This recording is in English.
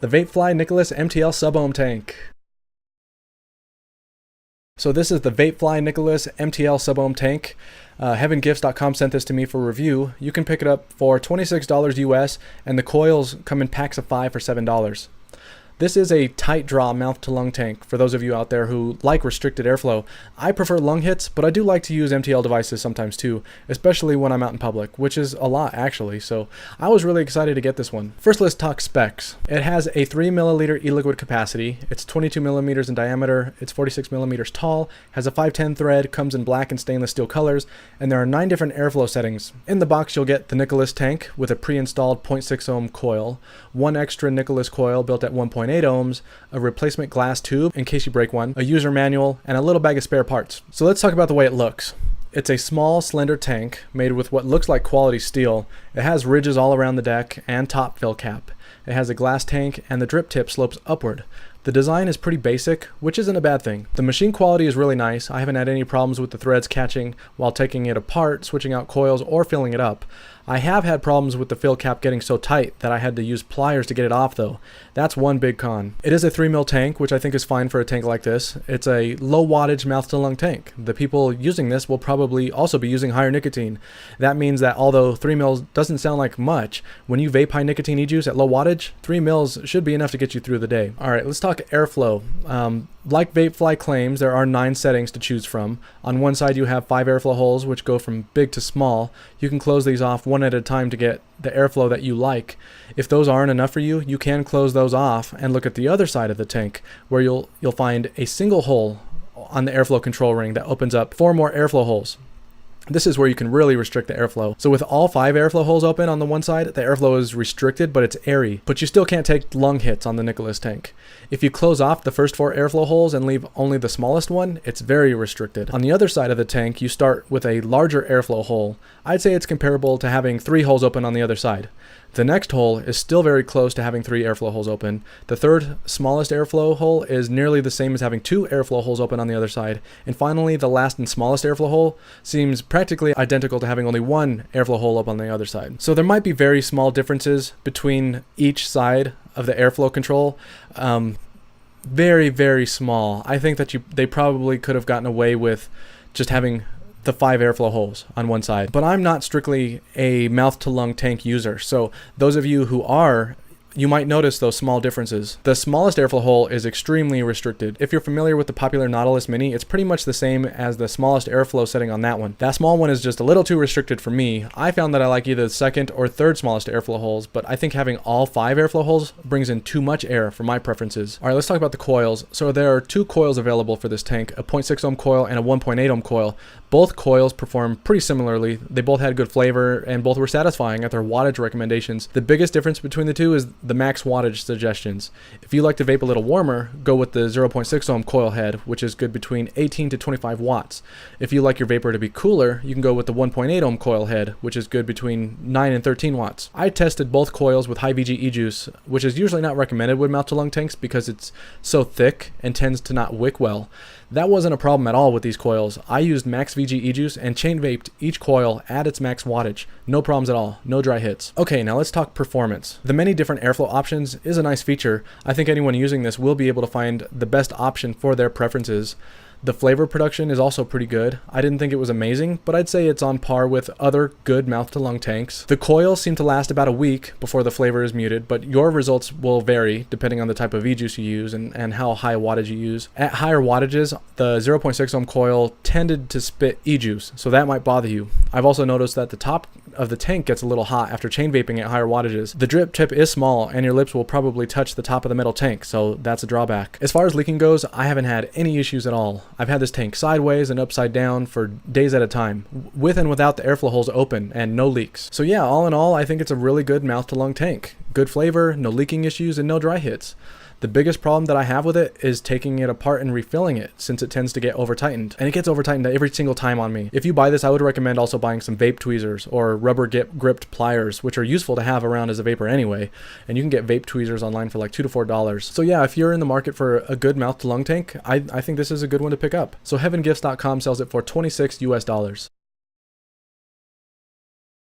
The Vapefly Nicolas MTL Subohm tank. So this is the Vapefly Nicolas MTL Subohm tank. HeavenGifts.com sent this to me for review. You can pick it up for $26 US, and the coils come in packs of 5 for $7. This is a tight draw mouth to lung tank for those of you out there who like restricted airflow. I prefer lung hits, but I do like to use MTL devices sometimes too, especially when I'm out in public, which is a lot actually, so I was really excited to get this one. First, let's talk specs. It has a 3 milliliter e-liquid capacity, it's 22 millimeters in diameter, it's 46 millimeters tall, has a 510 thread, comes in black and stainless steel colors, and there are 9 different airflow settings. In the box you'll get the Nicolas tank with a pre-installed 0.6 ohm coil, one extra Nicolas coil built at 1.8 ohms, a replacement glass tube in case you break one, a user manual, and a little bag of spare parts. So let's talk about the way it looks. It's a small, slender tank made with what looks like quality steel. It has ridges all around the deck and top fill cap. It has a glass tank and the drip tip slopes upward. The design is pretty basic, which isn't a bad thing. The machine quality is really nice. I haven't had any problems with the threads catching while taking it apart, switching out coils, or filling it up. I have had problems with the fill cap getting so tight that I had to use pliers to get it off though. That's one big con. It is a 3 mil tank, which I think is fine for a tank like this. It's a low wattage mouth to lung tank. The people using this will probably also be using higher nicotine. That means that although 3 mils doesn't sound like much, when you vape high nicotine e-juice at low wattage, 3 mils should be enough to get you through the day. Alright, let's talk airflow. Like Vapefly claims, there are 9 settings to choose from. On one side you have 5 airflow holes, which go from big to small. You can close these off one at a time to get the airflow that you like. If those aren't enough for you, you can close those off and look at the other side of the tank, where you'll find a single hole on the airflow control ring that opens up 4 more airflow holes. This is where you can really restrict the airflow. So with all 5 airflow holes open on the one side, the airflow is restricted, but it's airy. But you still can't take lung hits on the Nicolas tank. If you close off the first 4 airflow holes and leave only the smallest one, it's very restricted. On the other side of the tank, you start with a larger airflow hole. I'd say it's comparable to having 3 holes open on the other side. The next hole is still very close to having 3 airflow holes open. The third smallest airflow hole is nearly the same as having 2 airflow holes open on the other side. And finally, the last and smallest airflow hole seems practically identical to having only 1 airflow hole up on the other side. So there might be very small differences between each side of the airflow control. Very, very small. I think that they probably could have gotten away with just having the 5 airflow holes on one side. But I'm not strictly a mouth to lung tank user, so those of you who are, you might notice those small differences. The smallest airflow hole is extremely restricted. If you're familiar with the popular Nautilus Mini, it's pretty much the same as the smallest airflow setting on that one. That small one is just a little too restricted for me. I found that I like either the second or third smallest airflow holes, but I think having all 5 airflow holes brings in too much air for my preferences. Alright, let's talk about the coils. So there are 2 coils available for this tank, a 0.6 ohm coil and a 1.8 ohm coil. Both coils perform pretty similarly. They both had good flavor and both were satisfying at their wattage recommendations. The biggest difference between the two is the max wattage suggestions. If you like to vape a little warmer, go with the 0.6 ohm coil head, which is good between 18 to 25 watts. If you like your vapor to be cooler, you can go with the 1.8 ohm coil head, which is good between 9 and 13 watts. I tested both coils with high VG e-juice, which is usually not recommended with mouth to lung tanks because it's so thick and tends to not wick well. That wasn't a problem at all with these coils. I used max VG e-juice and chain vaped each coil at its max wattage. No problems at all, no dry hits. Okay, now let's talk performance. The many different airflow options is a nice feature. I think anyone using this will be able to find the best option for their preferences. The flavor production is also pretty good. I didn't think it was amazing, but I'd say it's on par with other good mouth-to-lung tanks. The coils seem to last about a week before the flavor is muted, but your results will vary depending on the type of e-juice you use and how high wattage you use. At higher wattages, the 0.6 ohm coil tended to spit e-juice, so that might bother you. I've also noticed that the top of the tank gets a little hot after chain vaping at higher wattages. The drip tip is small and your lips will probably touch the top of the metal tank, so that's a drawback. As far as leaking goes, I haven't had any issues at all. I've had this tank sideways and upside down for days at a time, with and without the airflow holes open, and no leaks. So yeah, all in all, I think it's a really good mouth to lung tank. Good flavor, no leaking issues, and no dry hits. The biggest problem that I have with it is taking it apart and refilling it, since it tends to get over tightened, and it gets over tightened every single time on me. If you buy this, I would recommend also buying some vape tweezers or rubber gripped pliers, which are useful to have around as a vapor anyway, and you can get vape tweezers online for like $2 to $4. So yeah, if you're in the market for a good mouth to lung tank, I think this is a good one to pick up. So HeavenGifts.com sells it for $26 US.